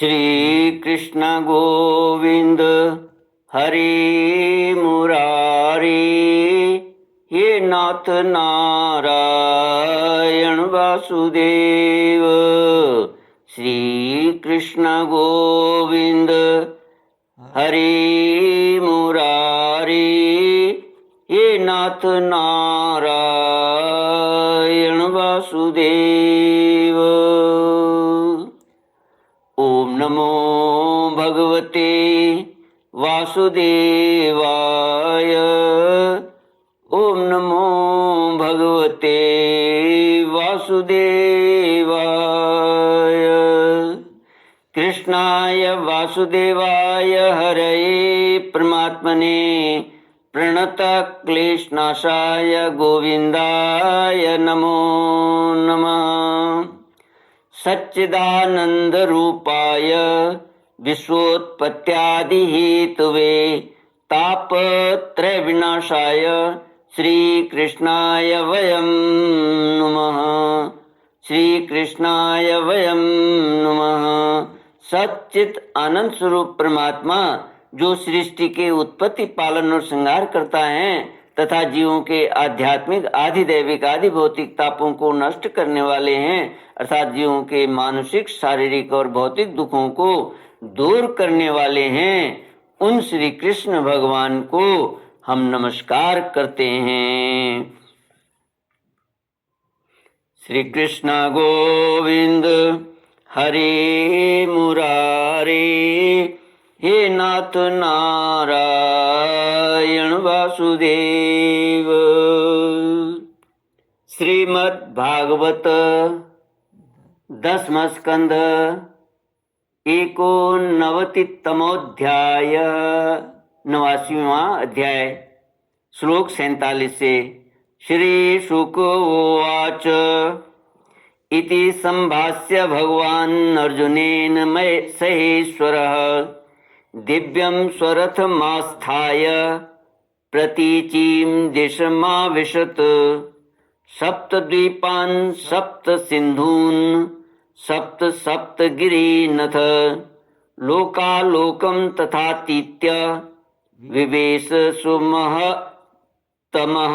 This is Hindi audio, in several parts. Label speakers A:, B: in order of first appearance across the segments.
A: श्री कृष्ण गोविंद हरि मुरारी, हे नाथ नारायण वासुदेव। श्री कृष्ण गोविंद हरि मुरारी, हे नाथ नारायण वासुदेव। ओम नमो भगवते वासुदेवाय। ओम नमो भगवते वासुदेवाय। कृष्णाय वासुदेवाय हरये परमात्मने प्रणतक्लेशनाशाय गोविन्दाय नमो नमः। सच्चिदानन्दरूपाय विश्वोत्पत्त्यादिहेतवे तापत्रयविनाशाय श्रीकृष्णाय वयं नमः। श्रीकृष्णाय वयं नमः। सच्चित आनंद स्वरूप परमात्मा जो सृष्टि के उत्पत्ति, पालन और श्रृंगार करता है तथा जीवों के आध्यात्मिक, आधिदैविक, आदि भौतिक तापों को नष्ट करने वाले हैं, अर्थात जीवों के मानसिक, शारीरिक और भौतिक दुखों को दूर करने वाले हैं, उन श्री कृष्ण भगवान को हम नमस्कार करते हैं। श्री कृष्ण गोविंद हरि मुरारी, हे नाथ नारायण वासुदेव। श्रीमद् भागवत 10वां स्कंध 89तमोऽध्याय 89वां अध्याय श्लोक 47 से। श्री शुक उवाच इति संभाष्य भगवान् अर्जुनेन सहेश्वरः दिव्यं स्वरथमास्थाय प्रतीचीं दिशमाविशत्। सप्तद्वीपान् सप्तसिन्धून् सप्तगिरिनथ लोकालोकं तथातीत्य विवेश सुमहत्तमः।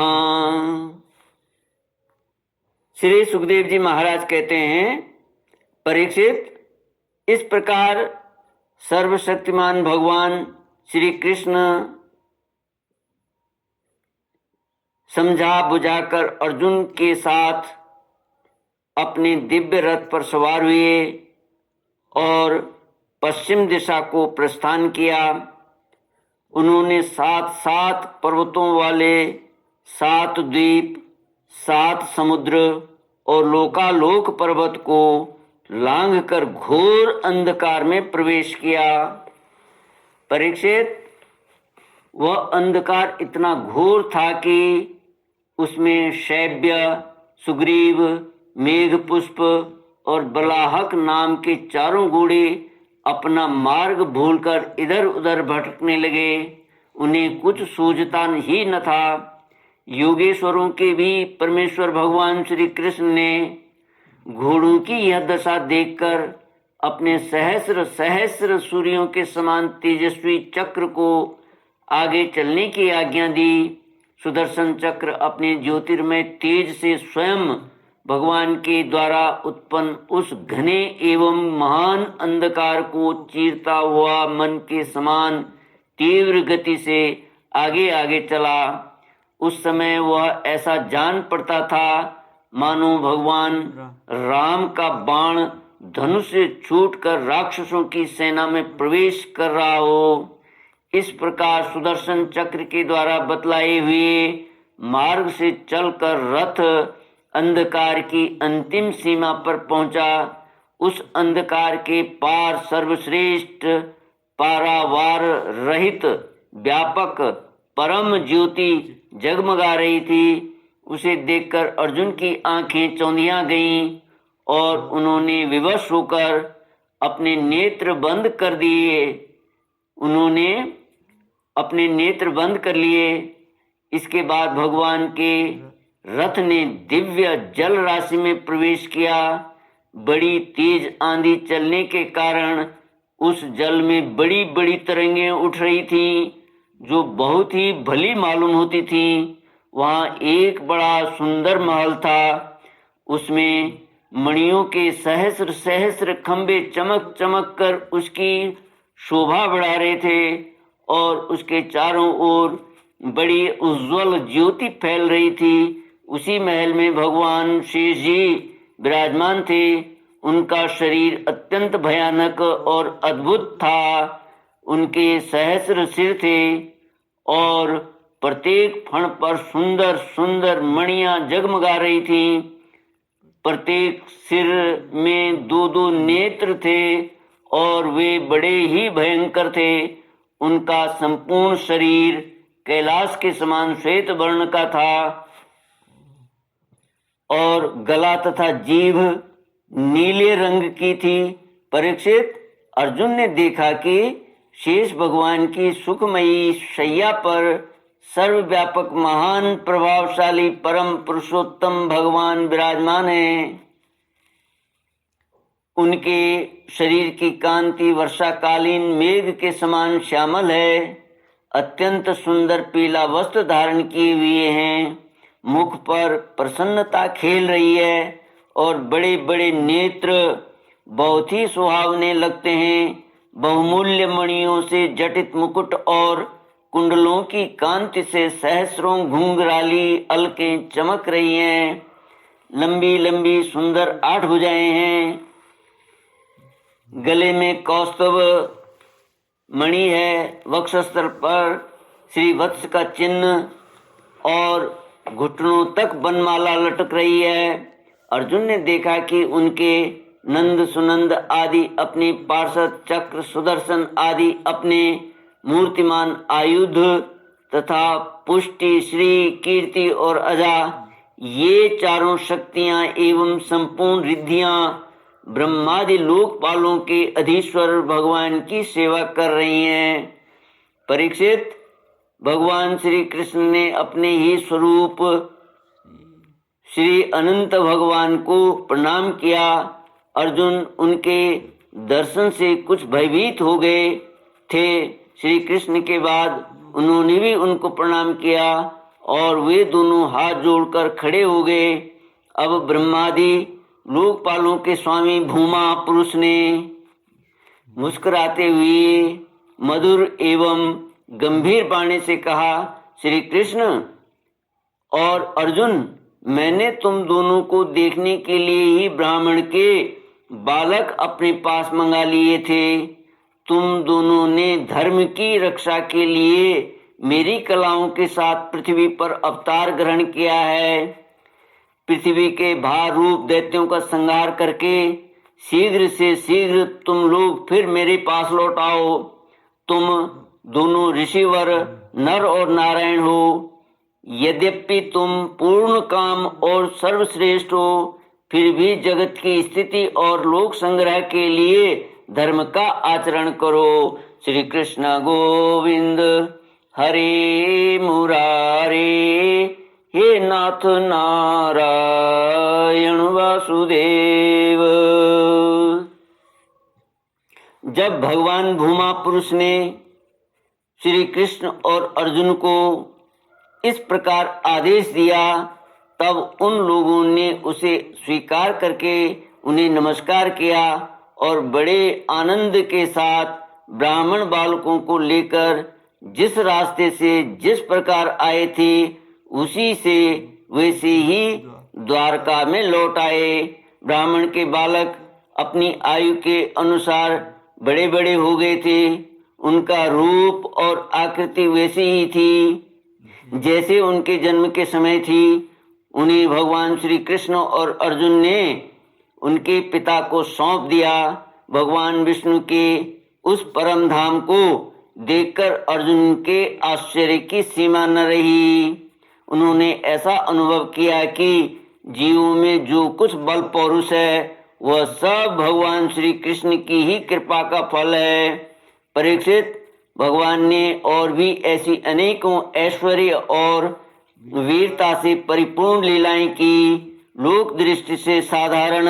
A: श्री सुखदेव जी महाराज कहते हैं, परीक्षित, इस प्रकार सर्वशक्तिमान भगवान श्री कृष्ण समझा बुझाकर अर्जुन के साथ अपने दिव्य रथ पर सवार हुए और पश्चिम दिशा को प्रस्थान किया। उन्होंने 7 पर्वतों वाले 7 द्वीप, 7 समुद्र और लोकालोक पर्वत को लांघकर घोर अंधकार में प्रवेश किया। परीक्षित, वह अंधकार इतना घोर था कि उसमें शैब्य, सुग्रीव, मेघपुष्प और बलाहक नाम के 4 घोड़े अपना मार्ग भूलकर इधर उधर भटकने लगे। उन्हें कुछ सूझता ही न था। योगेश्वरों के भी परमेश्वर भगवान श्री कृष्ण ने घोड़ों की यह दशा देखकर अपने सहस्र सूर्यों के समान तेजस्वी चक्र को आगे चलने की आज्ञा दी। सुदर्शन चक्र अपने ज्योतिर्मय तेज से स्वयं भगवान के द्वारा उत्पन्न उस घने एवं महान अंधकार को चीरता हुआ मन के समान तीव्र गति से आगे आगे चला। उस समय वह ऐसा जान पड़ता था मानो भगवान राम का बाण धनुष से छूटकर राक्षसों की सेना में प्रवेश कर रहा हो। इस प्रकार सुदर्शन चक्र के द्वारा बतलाए हुए मार्ग से चलकर रथ अंधकार की अंतिम सीमा पर पहुंचा। उस अंधकार के पार सर्वश्रेष्ठ, पारावार रहित, व्यापक परम ज्योति जगमगा रही थी। उसे देखकर अर्जुन की आंखें चौंधिया गईं और उन्होंने विवश होकर अपने नेत्र बंद कर लिए। इसके बाद भगवान के रथ ने दिव्य जल राशि में प्रवेश किया। बड़ी तेज आंधी चलने के कारण उस जल में बड़ी बड़ी तरंगें उठ रही थी जो बहुत ही भली मालूम होती थी। वहाँ एक बड़ा सुंदर महल था, उसमें मणियों के सहस्र सहस्र खंभे चमक चमक कर उसकी शोभा बढ़ा रहे थे और उसके चारों ओर बड़ी उज्जवल ज्योति फैल रही थी। उसी महल में भगवान शेष जी विराजमान थे। उनका शरीर अत्यंत भयानक और अद्भुत था। उनके सहस्र सिर थे और प्रत्येक फण पर सुंदर सुंदर मणियां जगमगा रही थीं। प्रत्येक सिर में दो दो नेत्र थे और वे बड़े ही भयंकर थे। उनका संपूर्ण शरीर कैलाश के समान श्वेत वर्ण का था और गला तथा जीभ नीले रंग की थी। परीक्षित, अर्जुन ने देखा कि शेष भगवान की सुखमयी शैया पर सर्वव्यापक महान प्रभावशाली परम पुरुषोत्तम भगवान विराजमान हैं। उनके शरीर की कांति वर्षाकालीन मेघ के समान श्यामल है। अत्यंत सुंदर पीला वस्त्र धारण किए हुए हैं। मुख पर प्रसन्नता खेल रही है और बड़े बड़े नेत्र बहुत ही सुहावने लगते हैं। बहुमूल्य मणियों से जटित मुकुट और कुंडलों की कांति से सहस्रों घुंघराली अलकें चमक रही हैं। लंबी लंबी सुंदर 8 भुजाएं हैं। गले में कौस्तुभ मणि है। वक्षस्थल पर श्री वत्स का चिन्ह और घुटनों तक बनमाला लटक रही है। अर्जुन ने देखा कि उनके नंद सुनंद आदि अपने पार्षद चक्र सुदर्शन आदि अपने मूर्तिमान आयुध तथा पुष्टि श्री कीर्ति और अजा ये चारों शक्तियां एवं संपूर्ण रिद्धियां ब्रह्मादि लोकपालों के अधीश्वर भगवान की सेवा कर रही हैं। परीक्षित, भगवान श्री कृष्ण ने अपने ही स्वरूप श्री अनंत भगवान को प्रणाम किया। अर्जुन उनके दर्शन से कुछ भयभीत हो गए थे। श्री कृष्ण के बाद उन्होंने भी उनको प्रणाम किया और वे दोनों हाथ जोड़कर खड़े हो गए। अब ब्रह्मादि लोकपालों के स्वामी भूमा पुरुष ने मुस्कुराते हुए मधुर एवं गंभीर वाणी से कहा, श्री कृष्ण और अर्जुन, मैंने तुम दोनों को देखने के लिए ही ब्राह्मण के बालक अपने पास मंगा लिए थे। तुम दोनों ने धर्म की रक्षा के लिए मेरी कलाओं के साथ पृथ्वी पर अवतार ग्रहण किया है। पृथ्वी के भार रूप दैत्यों का संहार करके शीघ्र से शीघ्र तुम लोग फिर मेरे पास लौट आओ। तुम दोनों ऋषिवर नर और नारायण हो। यद्यपि तुम पूर्ण काम और सर्वश्रेष्ठ हो, फिर भी जगत की स्थिति और लोक संग्रह के लिए धर्म का आचरण करो। श्री कृष्ण गोविंद हरे मुरारे, हे नाथ नारायण वासुदेव। जब भगवान भूमा पुरुष ने श्री कृष्ण और अर्जुन को इस प्रकार आदेश दिया, तब उन लोगों ने उसे स्वीकार करके उन्हें नमस्कार किया और बड़े आनंद के साथ ब्राह्मण बालकों को लेकर जिस रास्ते से जिस प्रकार आए थे उसी से वैसे ही द्वारका में लौट आए। ब्राह्मण के बालक अपनी आयु के अनुसार बड़े बड़े हो गए थे। उनका रूप और आकृति वैसी ही थी जैसे उनके जन्म के समय थी। उन्हें भगवान श्री कृष्ण और अर्जुन ने उनके पिता को सौंप दिया। भगवान विष्णु के उस परम धाम को देखकर अर्जुन के आश्चर्य की सीमा न रही। उन्होंने ऐसा अनुभव किया कि जीवों में जो कुछ बल पौरुष है वह सब भगवान श्री कृष्ण की ही कृपा का फल है। परीक्षित, भगवान ने और भी ऐसी अनेकों ऐश्वर्य और वीरता से परिपूर्ण लीलाएं की। लोक दृष्टि से साधारण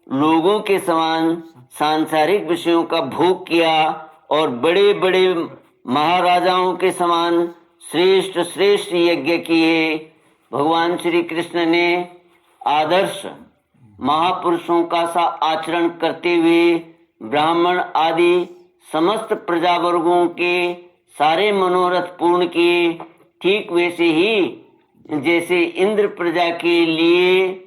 A: लोगों के समान सांसारिक विषयों का भोग किया और बड़े बड़े महाराजाओं के समान श्रेष्ठ श्रेष्ठ यज्ञ किए। भगवान श्री कृष्ण ने आदर्श महापुरुषों का सा आचरण करते हुए ब्राह्मण आदि समस्त प्रजा वर्गों के सारे मनोरथ पूर्ण किए। ठीक वैसे ही जैसे इंद्र प्रजा के लिए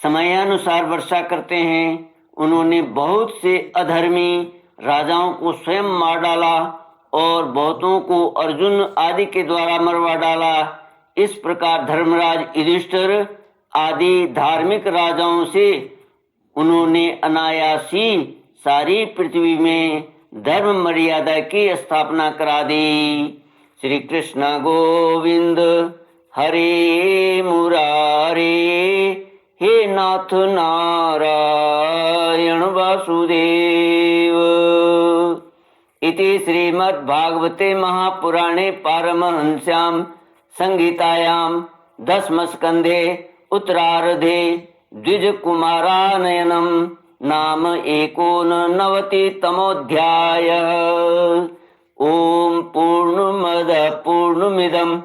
A: समयानुसार वर्षा करते हैं, उन्होंने बहुत से अधर्मी राजाओं को स्वयं मार डाला और बहुतों को अर्जुन आदि के द्वारा मरवा डाला। इस प्रकार धर्मराज युधिष्ठिर आदि धार्मिक राजाओं से उन्होंने अनायासी सारी पृथ्वी में धर्म मर्यादा की स्थापना करा दी। श्री कृष्ण गोविंद हरे मुरारे, हे नाथ नारायण वासुदेव। इति श्रीमद्भागवते महापुराणे पारमहंस्यां संहितायां दशमस्कन्धे उत्तरार्धे द्विजकुमारानयनं नाम 89तमोऽध्यायः। ॐ पूर्णमदः पूर्णमिदं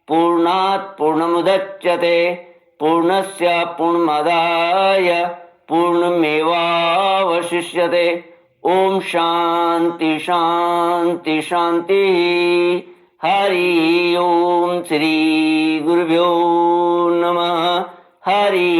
A: पूर्णात् पूर्णमुदच्यते पूर्णस्य पूर्णमादाय पूर्णमेवावशिष्यते। ओम शांति शांति शांति। हरि ओम। श्री गुरुभ्यो नमः। हरि